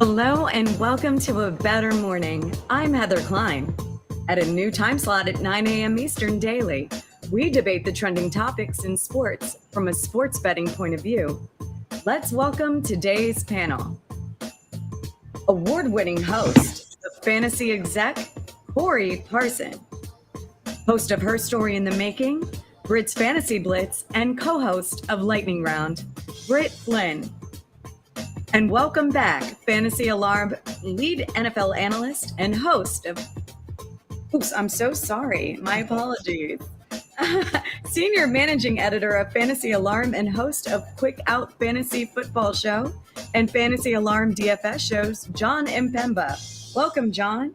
Hello and welcome to A Better Morning. I'm Heather Klein. At a new time slot at 9 a.m. Eastern daily, we debate the trending topics in sports from a sports betting point of view. Let's welcome today's panel. Award-winning host, the fantasy exec, Corey Parson. Host of Her Story in the Making, Britt's Fantasy Blitz, and co-host of Lightning Round, Britt Flynn. And welcome back, Fantasy Alarm lead NFL analyst and host of... Oops, I'm so sorry. My apologies. Senior managing editor of Fantasy Alarm and host of Quick Out Fantasy Football Show and Fantasy Alarm DFS shows, John Mpemba. Welcome, John.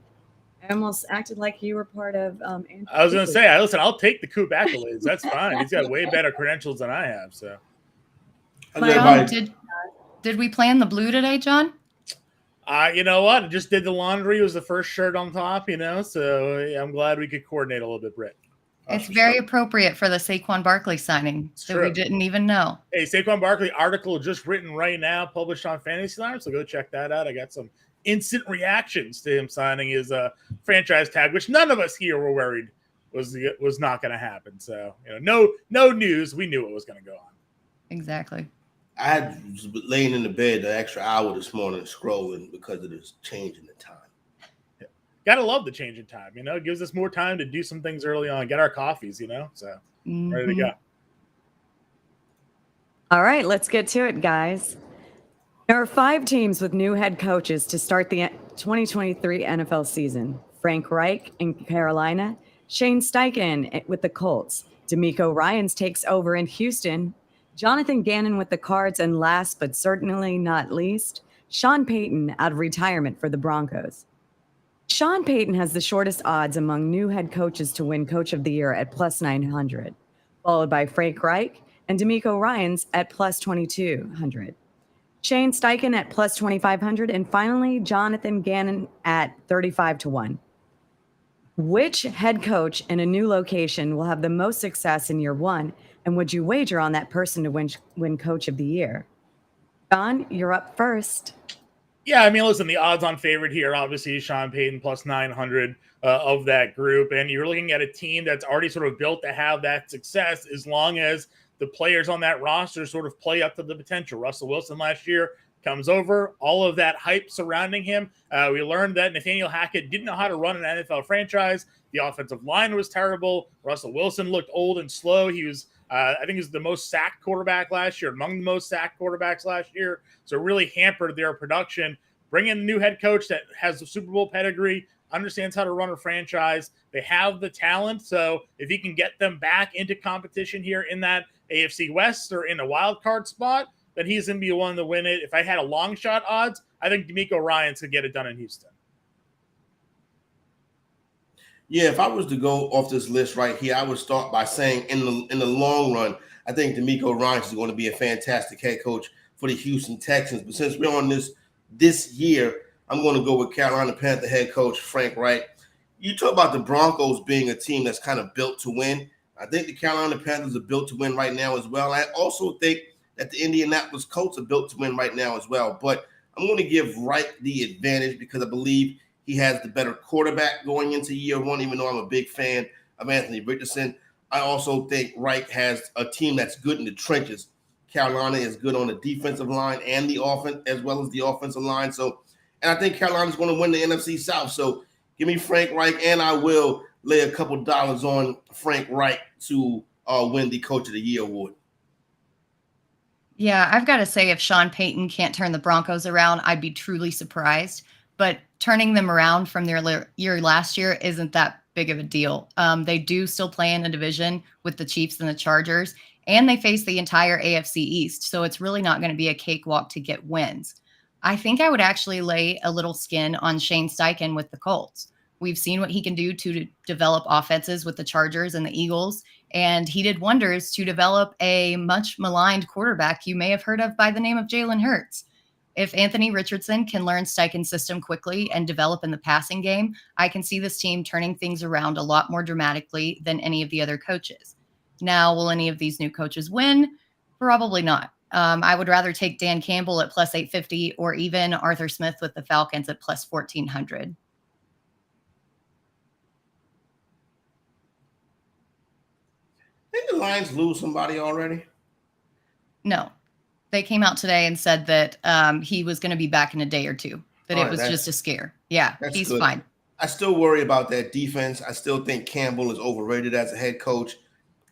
I almost acted like you were part of... I was going to say, listen, I'll take the Coop accolades. That's fine. He's got way better credentials than I have. So, Did we plan the blue today, John? You know what? I just did the laundry. It was the first shirt on top, so I'm glad we could coordinate a little bit, Britt. It's very appropriate for the Saquon Barkley signing that we didn't even know. Hey, Saquon Barkley article just written right now, published on Fantasy Alarm, so go check that out. I got some instant reactions to him signing his franchise tag, which none of us here were worried was not going to happen. So, no news. We knew it was going to go on. Exactly. I had laying in the bed the extra hour this morning scrolling because of this change in the time. Yeah. Gotta love the change in time. It gives us more time to do some things early on, get our coffees, so ready to go. All right, let's get to it, guys. There are 5 teams with new head coaches to start the 2023 NFL season. Frank Reich in Carolina, Shane Steichen with the Colts, DeMeco Ryans takes over in Houston, Jonathan Gannon with the Cards, and last but certainly not least, Sean Payton out of retirement for the Broncos. Sean Payton has the shortest odds among new head coaches to win Coach of the Year at plus 900, followed by Frank Reich and DeMeco Ryans at plus 2200, Shane Steichen at plus 2500, and finally Jonathan Gannon at 35-1. Which head coach in a new location will have the most success in year one? And would you wager on that person to win Coach of the Year? John, you're up first. Yeah, listen, the odds-on favorite here, obviously, Sean Payton plus 900 of that group. And you're looking at a team that's already sort of built to have that success as long as the players on that roster sort of play up to the potential. Russell Wilson last year comes over, all of that hype surrounding him. We learned that Nathaniel Hackett didn't know how to run an NFL franchise. The offensive line was terrible. Russell Wilson looked old and slow. He was... I think he was the most sacked quarterback last year, among the most sacked quarterbacks last year. So it really hampered their production. Bring in a new head coach that has the Super Bowl pedigree, understands how to run a franchise. They have the talent. So if he can get them back into competition here in that AFC West or in a wild card spot, then he's going to be the one to win it. If I had a long shot odds, I think DeMeco Ryans could get it done in Houston. Yeah, if I was to go off this list right here, I would start by saying in the long run, I think DeMeco Ryans is going to be a fantastic head coach for the Houston Texans. But since we're on this year, I'm going to go with Carolina Panther head coach Frank Reich. You talk about the Broncos being a team that's kind of built to win. I think the Carolina Panthers are built to win right now as well. I also think that the Indianapolis Colts are built to win right now as well. But I'm going to give Reich the advantage because I believe he has the better quarterback going into year one, even though I'm a big fan of Anthony Richardson. I also think Reich has a team that's good in the trenches. Carolina is good on the defensive line and the offense, as well as the offensive line. And I think Carolina's going to win the NFC South. So give me Frank Reich, and I will lay a couple dollars on Frank Reich to win the Coach of the Year award. Yeah, I've got to say, if Sean Payton can't turn the Broncos around, I'd be truly surprised. But turning them around from their year last year isn't that big of a deal. They do still play in a division with the Chiefs and the Chargers, and they face the entire AFC East. So it's really not going to be a cakewalk to get wins. I think I would actually lay a little skin on Shane Steichen with the Colts. We've seen what he can do to develop offenses with the Chargers and the Eagles, and he did wonders to develop a much maligned quarterback you may have heard of by the name of Jalen Hurts. If Anthony Richardson can learn Steichen's system quickly and develop in the passing game, I can see this team turning things around a lot more dramatically than any of the other coaches. Now, will any of these new coaches win? Probably not. I would rather take Dan Campbell at plus 850 or even Arthur Smith with the Falcons at plus 1400. Didn't the Lions lose somebody already? No, they came out today and said that he was going to be back in a day or two, that it was just a scare. Yeah, he's good. fine. I still worry about that defense. I still think Campbell is overrated as a head coach.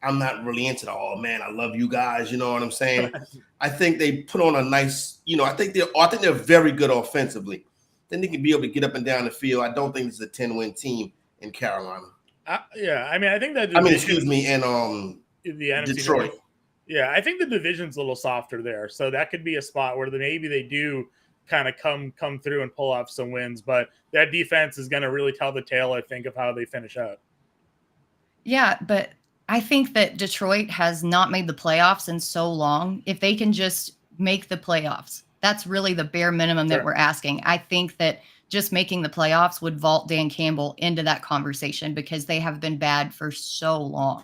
I'm not really into the, oh man, I love you guys. You know what I'm saying? I think they put on a nice, I think they're very good offensively. Then they can be able to get up and down the field. I don't think this is a 10-win team in Carolina. Yeah, I mean, I think that. Excuse me, in the NFC Detroit. North. Yeah, I think the division's a little softer there, so that could be a spot where maybe they do kind of come through and pull off some wins. But that defense is going to really tell the tale, I think, of how they finish out. Yeah, but I think that Detroit has not made the playoffs in so long. If they can just make the playoffs, that's really the bare minimum that we're asking. I think that just making the playoffs would vault Dan Campbell into that conversation because they have been bad for so long.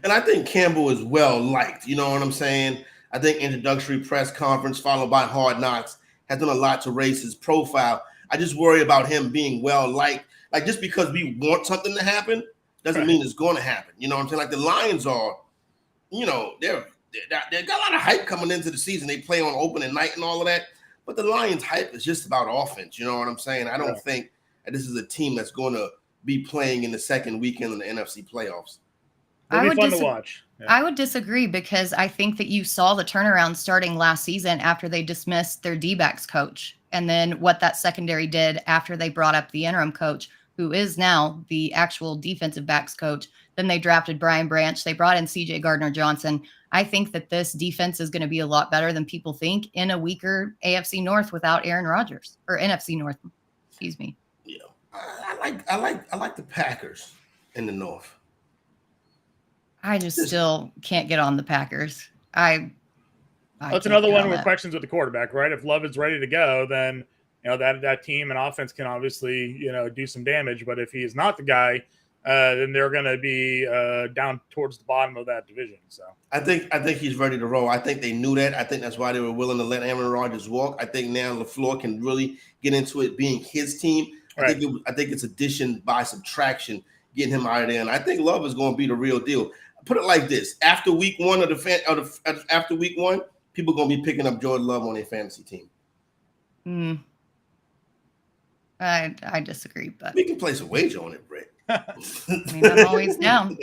And I think Campbell is well liked. You know what I'm saying? I think introductory press conference followed by Hard Knocks has done a lot to raise his profile. I just worry about him being well liked. Like, just because we want something to happen doesn't mean it's going to happen. You know what I'm saying? Like, the Lions are, they got a lot of hype coming into the season. They play on opening night and all of that. But the Lions' hype is just about offense. You know what I'm saying? I don't think that this is a team that's going to be playing in the second weekend in the NFC playoffs. It'll be fun to watch. Yeah. I would disagree because I think that you saw the turnaround starting last season after they dismissed their D-backs coach. And then what that secondary did after they brought up the interim coach, who is now the actual defensive backs coach. Then they drafted Brian Branch. They brought in CJ Gardner-Johnson. I think that this defense is going to be a lot better than people think in a weaker AFC North without Aaron Rodgers, or NFC North. Excuse me. Yeah, I like the Packers in the North. I just still can't get on the Packers. That's another one with questions with the quarterback, right? If Love is ready to go, then that team and offense can obviously do some damage. But if he is not the guy, then they're going to be down towards the bottom of that division. So I think he's ready to roll. I think they knew that. I think that's why they were willing to let Aaron Rodgers walk. I think now LaFleur can really get into it being his team. Right. I think it's addition by subtraction getting him out of there. And I think Love is going to be the real deal. Put it like this: after week one after week one, people are going to be picking up Jordan Love on their fantasy team. I disagree, but we can place a wager on it, Britt. I mean, I'm always down.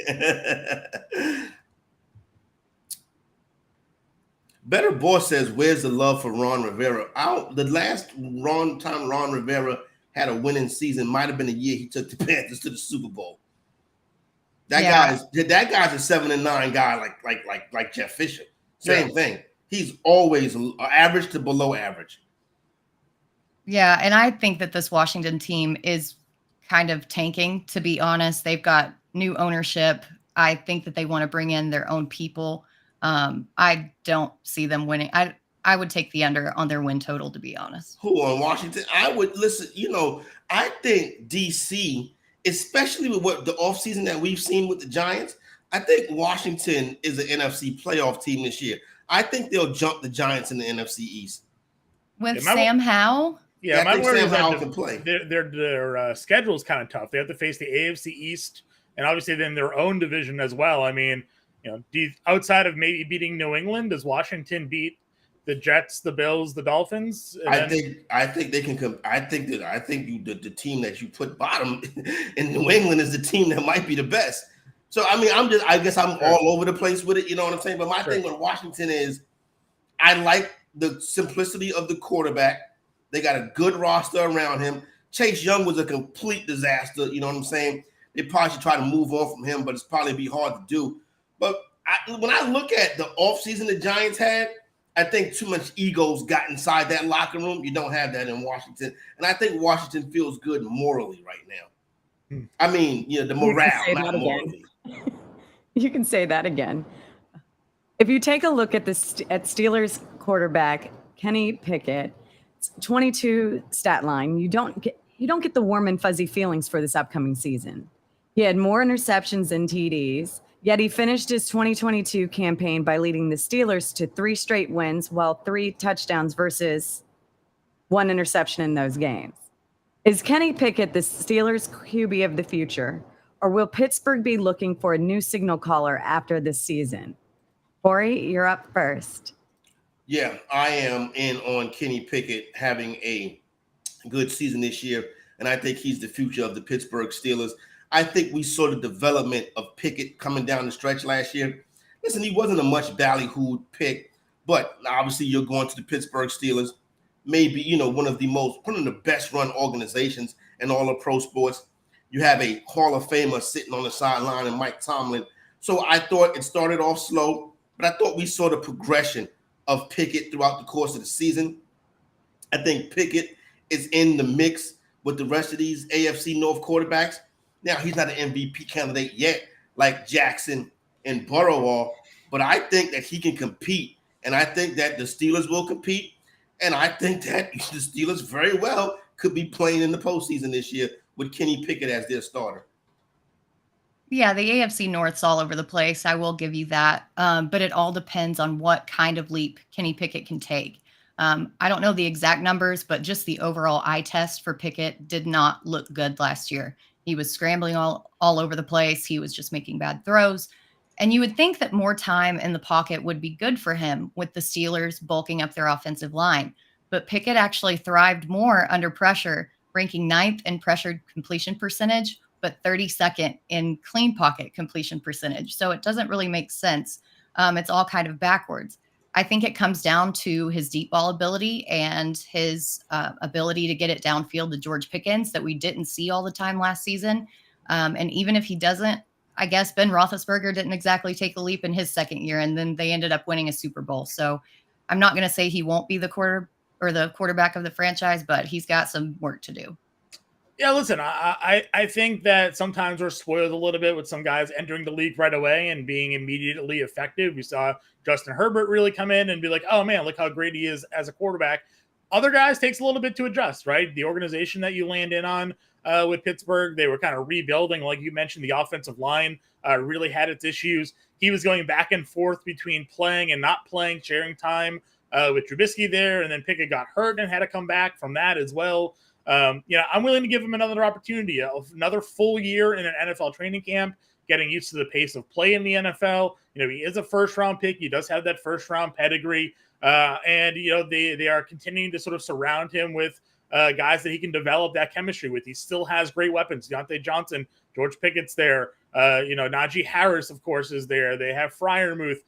Better Boss says, "Where's the love for Ron Rivera?" The last time Ron Rivera had a winning season might have been a year he took the Panthers to the Super Bowl. That guy's a 7-9 guy, like Jeff Fisher. Same thing. He's always average to below average. Yeah, and I think that this Washington team is kind of tanking, to be honest. They've got new ownership. I think that they want to bring in their own people. I don't see them winning. I would take the under on their win total, to be honest. Who, on Washington? I would listen. I think DC, especially with what the offseason that we've seen with the Giants, I think Washington is an NFC playoff team this year. I think they'll jump the Giants in the NFC East. With Sam Howell? Yeah, I think Sam Howell can play. Their schedule is kind of tough. They have to face the AFC East and obviously then their own division as well. I mean, outside of maybe beating New England, does Washington beat the Jets, the Bills, the Dolphins? I think they can come. I think the team that you put bottom in New England is the team that might be the best. So I mean, I guess I'm all over the place with it. You know what I'm saying? But my thing with Washington is, I like the simplicity of the quarterback. They got a good roster around him. Chase Young was a complete disaster. You know what I'm saying? They probably should try to move on from him, but it's probably be hard to do. But when I look at the offseason the Giants had, I think too much egos got inside that locker room. You don't have that in Washington. And I think Washington feels good morally right now. I mean, the morale, not morally. You can say that again. If you take a look at Steelers quarterback Kenny Pickett, 22 stat line, you don't get the warm and fuzzy feelings for this upcoming season. He had more interceptions than TDs. Yet he finished his 2022 campaign by leading the Steelers to 3 straight wins, while 3 touchdowns versus 1 interception in those games. Is Kenny Pickett the Steelers' QB of the future, or will Pittsburgh be looking for a new signal caller after this season? Corey, you're up first. Yeah, I am in on Kenny Pickett having a good season this year, and I think he's the future of the Pittsburgh Steelers. I think we saw the development of Pickett coming down the stretch last year. Listen, he wasn't a much ballyhooed pick, but obviously you're going to the Pittsburgh Steelers, maybe, one of the best run organizations in all of pro sports. You have a Hall of Famer sitting on the sideline and Mike Tomlin. So I thought it started off slow, but I thought we saw the progression of Pickett throughout the course of the season. I think Pickett is in the mix with the rest of these AFC North quarterbacks. Now, he's not an MVP candidate yet, like Jackson and Burrow are, but I think that he can compete, and I think that the Steelers will compete, and I think that the Steelers very well could be playing in the postseason this year with Kenny Pickett as their starter. Yeah, the AFC North's all over the place. I will give you that. But it all depends on what kind of leap Kenny Pickett can take. I don't know the exact numbers, but just the overall eye test for Pickett did not look good last year. He was scrambling all over the place. He was just making bad throws. And you would think that more time in the pocket would be good for him with the Steelers bulking up their offensive line. But Pickett actually thrived more under pressure, ranking 9th in pressured completion percentage, but 32nd in clean pocket completion percentage. So it doesn't really make sense. It's all kind of backwards. I think it comes down to his deep ball ability and his ability to get it downfield to George Pickens that we didn't see all the time last season. And even if he doesn't, I guess Ben Roethlisberger didn't exactly take a leap in his second year, and then they ended up winning a Super Bowl. So I'm not going to say he won't be the quarterback of the franchise, but he's got some work to do. Yeah, listen, I think that sometimes we're spoiled a little bit with some guys entering the league right away and being immediately effective. We saw Justin Herbert really come in and be like, oh, man, look how great he is as a quarterback. Other guys takes a little bit to adjust, right? The organization that you land in on with Pittsburgh, they were kind of rebuilding. Like you mentioned, the offensive line really had its issues. He was going back and forth between playing and not playing, sharing time with Trubisky there, and then Pickett got hurt and had to come back from that as well. I'm willing to give him another opportunity, another full year in an NFL training camp, getting used to the pace of play in the NFL. He is a first-round pick. He does have that first-round pedigree. And they are continuing to sort of surround him with guys that he can develop that chemistry with. He still has great weapons. Deontay Johnson, George Pickett's there. Najee Harris, of course, is there. They have Freiermuth.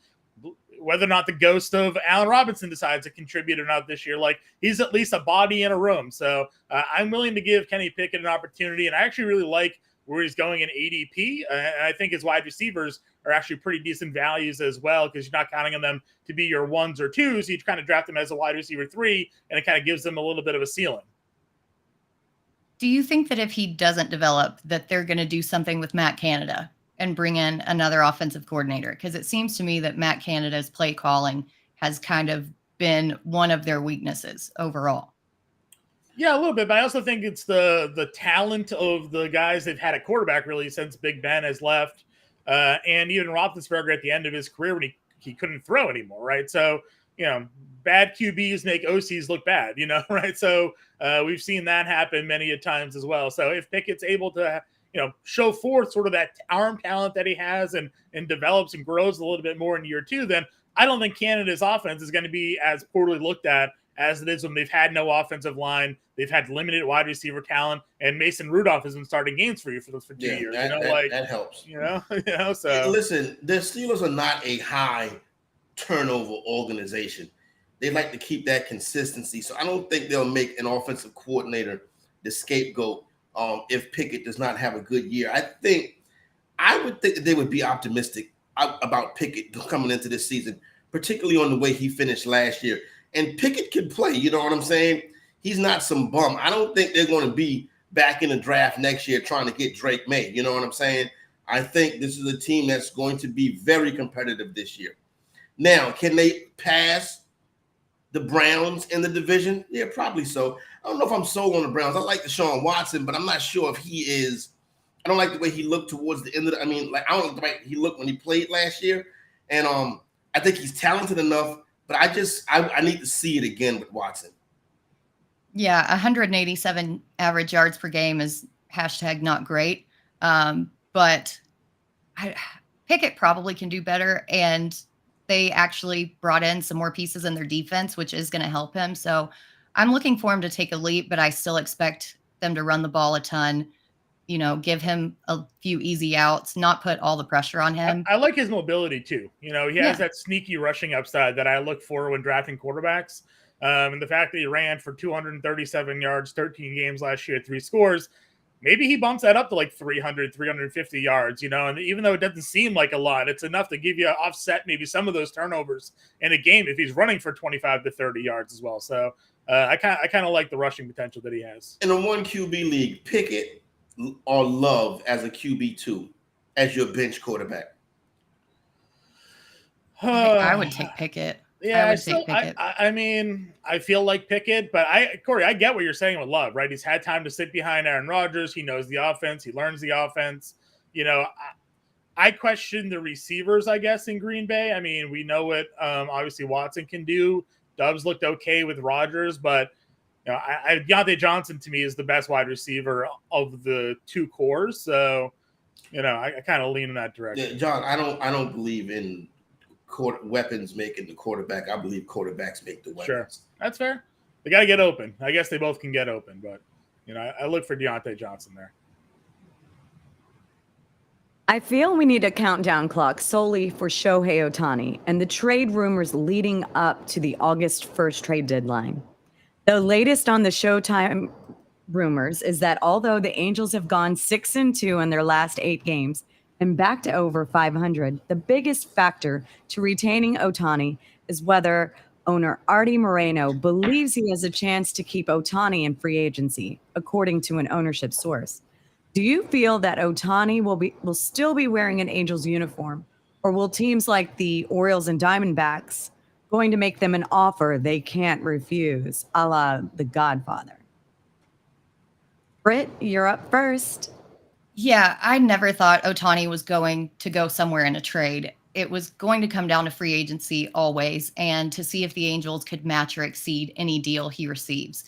Whether or not the ghost of Allen Robinson decides to contribute or not this year, like he's at least a body in a room. So I'm willing to give Kenny Pickett an opportunity. And I actually really like where he's going in ADP. And I think his wide receivers are actually pretty decent values as well, because you're not counting on them to be your 1s or 2s. You kind of draft them as a wide receiver 3, and it kind of gives them a little bit of a ceiling. Do you think that if he doesn't develop, that they're going to do something with Matt Canada and bring in another offensive coordinator? Because it seems to me that Matt Canada's play calling has kind of been one of their weaknesses overall. Yeah, a little bit, but I also think it's the talent of the guys they've had at quarterback really since Big Ben has left, and even Roethlisberger at the end of his career when he couldn't throw anymore, right? So, bad QBs make OCs look bad, right? So we've seen that happen many a times as well. So if Pickett's able to show forth sort of that arm talent that he has and develops and grows a little bit more in year 2, then I don't think Canada's offense is going to be as poorly looked at as it is when they've had no offensive line, they've had limited wide receiver talent, and Mason Rudolph has been starting games for you for 2 years. That helps. So listen, the Steelers are not a high turnover organization. They like to keep that consistency. So I don't think they'll make an offensive coordinator the scapegoat if Pickett does not have a good year. I would think that they would be optimistic about Pickett coming into this season, particularly on the way he finished last year. And Pickett can play, you know what I'm saying? He's not some bum. I don't think they're going to be back in the draft next year trying to get Drake May, you know what I'm saying? I think this is a team that's going to be very competitive this year. Now, can they pass the Browns in the division? Yeah, probably so. I don't know if I'm sold on the Browns. I like Deshaun Watson, but I'm not sure if he is I don't like the way he looked towards the end of I don't like the way he looked when he played last year. And I think he's talented enough, but I need to see it again with Watson. Yeah, 187 average yards per game is #not great. But Pickett probably can do better. And they actually brought in some more pieces in their defense, which is going to help him. So I'm looking for him to take a leap, but I still expect them to run the ball a ton, give him a few easy outs, not put all the pressure on him. I like his mobility too. He has that sneaky rushing upside that I look for when drafting quarterbacks. And the fact that he ran for 237 yards, 13 games last year, 3 scores, maybe he bumps that up to like 300, 350 yards, and even though it doesn't seem like a lot, it's enough to give you offset maybe some of those turnovers in a game if he's running for 25 to 30 yards as well. So I kind of like the rushing potential that he has. In a 1 QB league, Pickett or Love as a QB2 as your bench quarterback? I would take Pickett. Yeah, I feel like Pickett, but Corey, I get what you're saying with Love, right? He's had time to sit behind Aaron Rodgers. He knows the offense. He learns the offense. I question the receivers, I guess, in Green Bay. I mean, we know what obviously Watson can do. Dobbs looked okay with Rodgers, but Deontay Johnson to me is the best wide receiver of the 2 cores. So, I kind of lean in that direction. Yeah, John, I don't believe in weapons making the quarterback. I believe quarterbacks make the weapons. Sure, that's fair. They got to get open. I guess they both can get open, but I look for Deontay Johnson there. I feel we need a countdown clock solely for Shohei Ohtani and the trade rumors leading up to the August 1st trade deadline. The latest on the Showtime rumors is that although the Angels have gone 6-2 in their last 8 games and back to over 500, the biggest factor to retaining Ohtani is whether owner Artie Moreno believes he has a chance to keep Ohtani in free agency, according to an ownership source. Do you feel that Ohtani will still be wearing an Angels uniform, or will teams like the Orioles and Diamondbacks going to make them an offer they can't refuse, a la The Godfather? Britt, you're up first. Yeah, I never thought Ohtani was going to go somewhere in a trade. It was going to come down to free agency always, and to see if the Angels could match or exceed any deal he receives.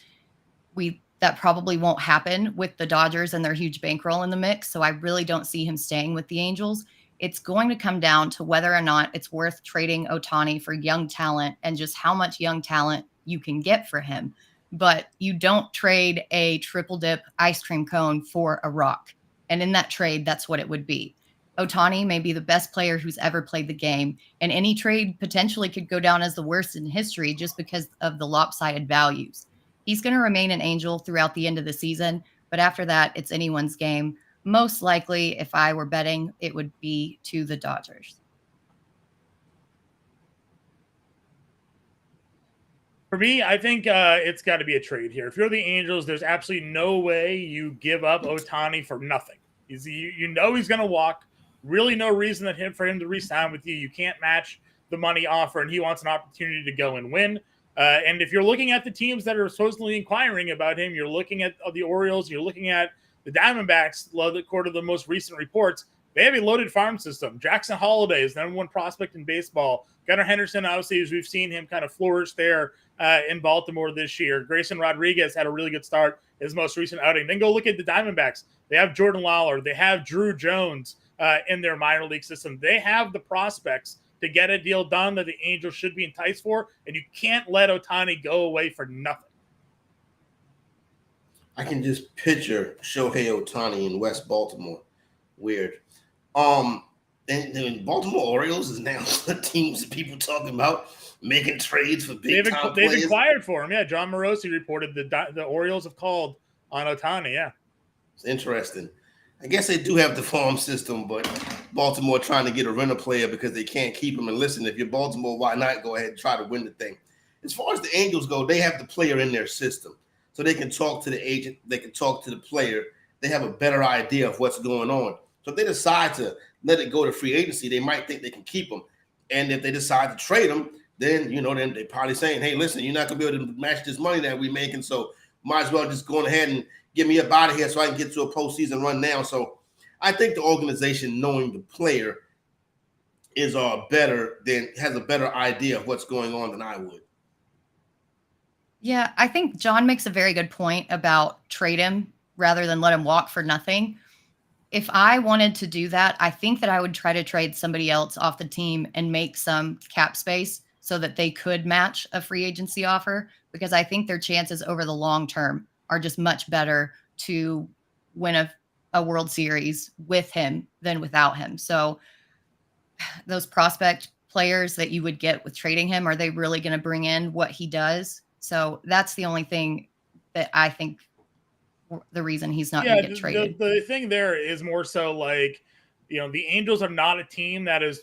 That probably won't happen with the Dodgers and their huge bankroll in the mix, so I really don't see him staying with the Angels. It's going to come down to whether or not it's worth trading Ohtani for young talent and just how much young talent you can get for him. But you don't trade a triple dip ice cream cone for a rock. And in that trade, that's what it would be. Ohtani may be the best player who's ever played the game, and any trade potentially could go down as the worst in history just because of the lopsided values. He's going to remain an Angel throughout the end of the season, but after that, it's anyone's game. Most likely, if I were betting, it would be to the Dodgers. For me, I think it's got to be a trade here. If you're the Angels, there's absolutely no way you give up Ohtani for nothing. He's going to walk. Really no reason for him to re-sign with you. You can't match the money offer, and he wants an opportunity to go and win. And if you're looking at the teams that are supposedly inquiring about him, you're looking at the Orioles, you're looking at the Diamondbacks, according to the most recent reports. They have a loaded farm system. Jackson Holliday is the #1 prospect in baseball. Gunnar Henderson, obviously, as we've seen him kind of flourish there in Baltimore this year. Grayson Rodriguez had a really good start his most recent outing. Then go look at the Diamondbacks. They have Jordan Lawler. They have Drew Jones in their minor league system. They have the prospects to get a deal done that the Angels should be enticed for, and you can't let Ohtani go away for nothing. I can just picture Shohei Ohtani in West Baltimore. Weird. And Baltimore Orioles is now the teams that people talking about making trades for big-time players. They've inquired for him. Yeah, John Morosi reported the Orioles have called on Ohtani. Yeah, it's interesting. I guess they do have the farm system, but Baltimore trying to get a rental player because they can't keep him. And listen, if you're Baltimore, why not go ahead and try to win the thing? As far as the Angels go, they have the player in their system. So they can talk to the agent. They can talk to the player. They have a better idea of what's going on. So if they decide to let it go to free agency, they might think they can keep him. And if they decide to trade him, then, then they're probably saying, hey, listen, you're not going to be able to match this money that we're making. So might as well just go ahead and get me up out of here so I can get to a postseason run now. So I think the organization, knowing the player, is has a better idea of what's going on than I would. Yeah, I think John makes a very good point about trade him rather than let him walk for nothing. If I wanted to do that, I think that I would try to trade somebody else off the team and make some cap space so that they could match a free agency offer, because I think their chances over the long term are just much better to win a World Series with him than without him. So those prospect players that you would get with trading him, are they really going to bring in what he does? So that's the only thing that I think the reason he's not going to get traded. The thing there is more so like, the Angels are not a team that is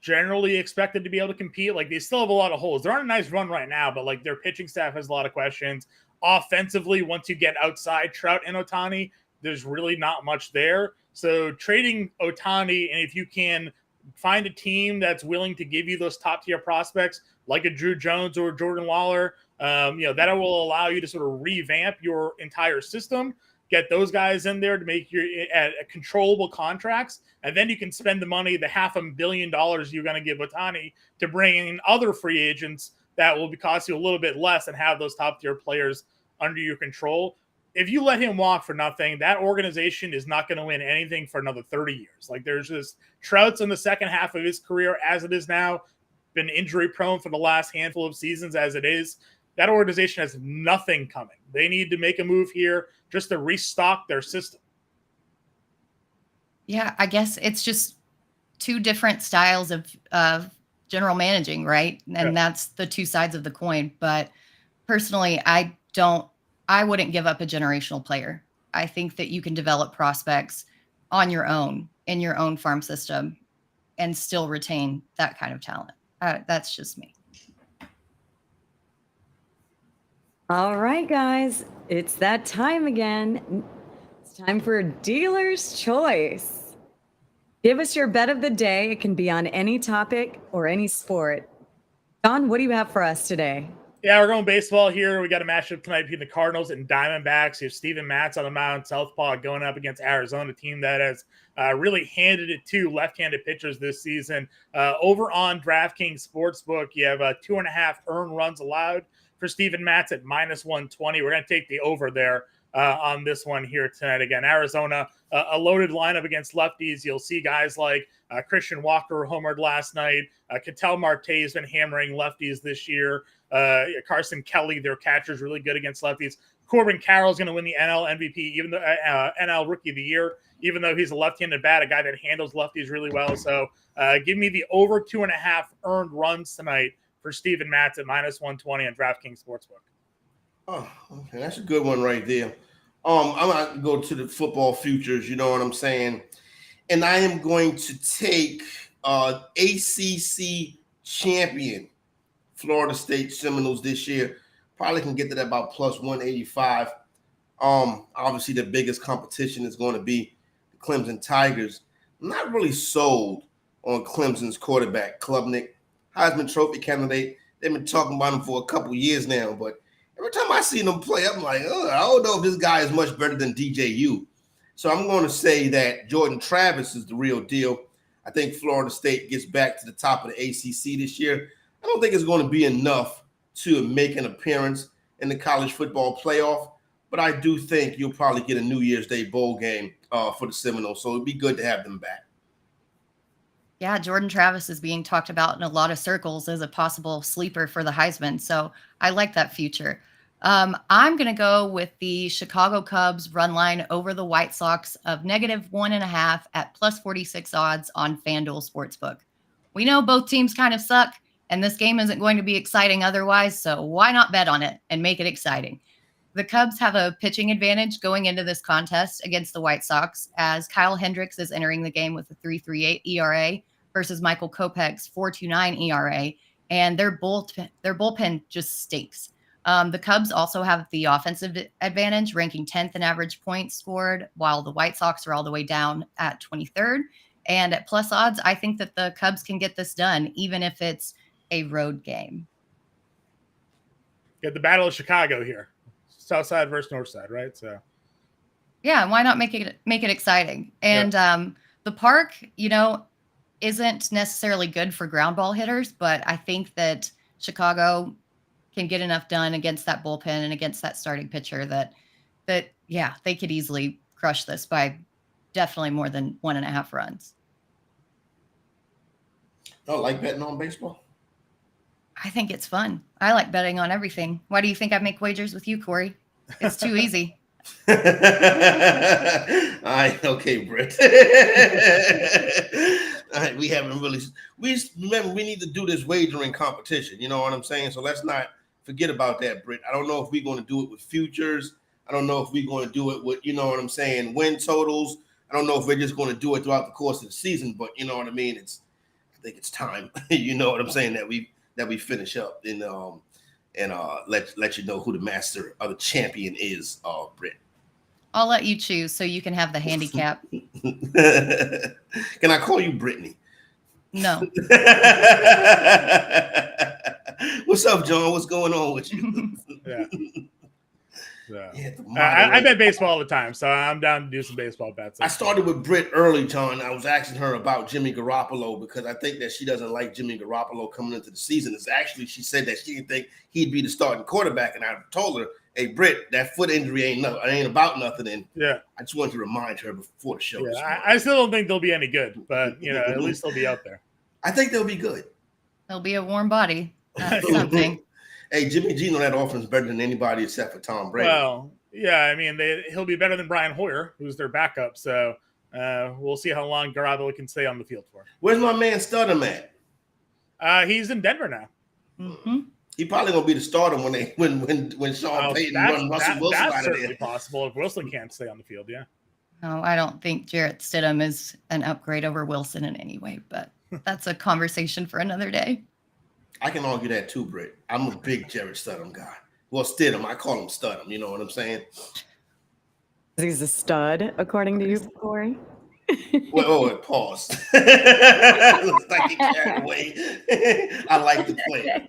generally expected to be able to compete. Like, they still have a lot of holes. They're on a nice run right now, but like their pitching staff has a lot of questions. Offensively, once you get outside Trout and Ohtani, there's really not much there. So trading Ohtani, and if you can find a team that's willing to give you those top tier prospects like a Drew Jones or Jordan Lawler, that will allow you to sort of revamp your entire system, get those guys in there to make your at controllable contracts, and then you can spend the money, the $500 million you're going to give Ohtani, to bring in other free agents that will cost you a little bit less and have those top tier players under your control. If you let him walk for nothing, that organization is not going to win anything for another 30 years. Like, there's just Trout's in the second half of his career as it is now, been injury prone for the last handful of seasons as it is. That organization has nothing coming. They need to make a move here just to restock their system. Yeah, I guess it's just two different styles of general managing, right? And that's the two sides of the coin. But personally, I wouldn't give up a generational player. I think that you can develop prospects on your own, in your own farm system, and still retain that kind of talent. That's just me. All right, guys, it's that time again. It's time for Dealer's Choice. Give us your bet of the day. It can be on any topic or any sport. John, what do you have for us today? Yeah, we're going baseball here. We got a matchup tonight between the Cardinals and Diamondbacks. You have Steven Matz on the mound, southpaw, going up against Arizona, team that has really handed it to left-handed pitchers this season. Over on DraftKings Sportsbook, you have 2.5 earned runs allowed for Steven Matz at -120. We're going to take the over there on this one here tonight. Again, Arizona, a loaded lineup against lefties. You'll see guys like Christian Walker homered last night. Ketel Marte has been hammering lefties this year. Carson Kelly, their catcher, is really good against lefties. Corbin Carroll is going to win the NL MVP, even though NL Rookie of the Year, even though he's a left-handed bat, a guy that handles lefties really well. So give me the over 2.5 earned runs tonight for Steven Matz at -120 on DraftKings Sportsbook. Oh, okay, that's a good one right there. I'm going to go to the football futures, you know what I'm saying? And I am going to take ACC champion Florida State Seminoles this year. Probably can get to that about +185. Obviously, the biggest competition is going to be the Clemson Tigers. I'm not really sold on Clemson's quarterback, Klubnik, Heisman Trophy candidate. They've been talking about him for a couple years now, but every time I see him play, I'm like, I don't know if this guy is much better than DJU. So I'm going to say that Jordan Travis is the real deal. I think Florida State gets back to the top of the ACC this year. I don't think it's going to be enough to make an appearance in the college football playoff, but I do think you'll probably get a New Year's Day bowl game for the Seminoles, so it'd be good to have them back. Yeah, Jordan Travis is being talked about in a lot of circles as a possible sleeper for the Heisman, so I like that future. I'm going to go with the Chicago Cubs run line over the White Sox of -1.5 at +46 odds on FanDuel Sportsbook. We know both teams kind of suck, and this game isn't going to be exciting otherwise, so why not bet on it and make it exciting? The Cubs have a pitching advantage going into this contest against the White Sox, as Kyle Hendricks is entering the game with a 3.38 ERA versus Michael Kopech's 4.29 ERA, and their bullpen just stinks. The Cubs also have the offensive advantage, ranking 10th in average points scored, while the White Sox are all the way down at 23rd. And at plus odds, I think that the Cubs can get this done, even if it's a road game. Get the Battle of Chicago here. South side versus north side, right? So Yeah, why not make it exciting? And the park, isn't necessarily good for ground ball hitters, but I think that Chicago can get enough done against that bullpen and against that starting pitcher that they could easily crush this by definitely more than 1.5 runs. Don't like betting on baseball? I think it's fun. I like betting on everything. Why do you think I make wagers with you, Corey? It's too easy. All right, okay, Britt. All right, we remember we need to do this wagering competition. You know what I'm saying? So let's not forget about that, Britt. I don't know if we're going to do it with futures. I don't know if we're going to do it with, you know what I'm saying, win totals. I don't know if we're just going to do it throughout the course of the season, but you know what I mean? I think it's time. You know what I'm saying, that we finish up and let you know who the master or the champion is, Britt. I'll let you choose so you can have the handicap. Can I call you Brittany? No. What's up, John? What's going on with you? I bet baseball all the time, so I'm down to do some baseball bets. I started with Britt early, John. I was asking her about Jimmy Garoppolo because I think that she doesn't like Jimmy Garoppolo coming into the season. It's actually, she said that she didn't think he'd be the starting quarterback, and I told her, hey, Britt, that foot injury ain't about nothing. And I just wanted to remind her before the show. Yeah, I still don't think they'll be any good, but at least they'll be out there. I think they'll be good. They'll be a warm body. That's something. Hey, Jimmy G know that offense better than anybody except for Tom Brady. Well, yeah, I mean, he'll be better than Brian Hoyer, who's their backup. So we'll see how long Garoppolo can stay on the field for. Where's my man Studham at? He's in Denver now. Mm-hmm. He probably gonna be the starter when Sean Payton run Russell Wilson that's out of certainly there. Possible if Wilson can't stay on the field. Yeah. No, I don't think Jarrett Stidham is an upgrade over Wilson in any way, but that's a conversation for another day. I can argue that too, Britt. I'm a big Jarrett Stidham guy. Well, Stidham, I call him Studham. You know what I'm saying? He's a stud, according to you, Corey. Well, pause. Looks like he carried away. I like the play.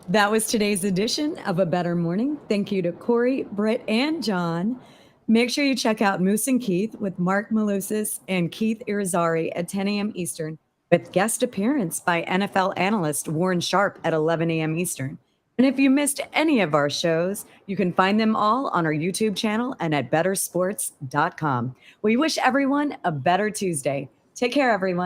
That was today's edition of A Better Morning. Thank you to Corey, Britt, and John. Make sure you check out Moose and Keith with Mark Malusis and Keith Irizarry at 10 a.m. Eastern, with guest appearance by NFL analyst Warren Sharp at 11 a.m. Eastern. And if you missed any of our shows, you can find them all on our YouTube channel and at bettersports.com. We wish everyone a better Tuesday. Take care, everyone.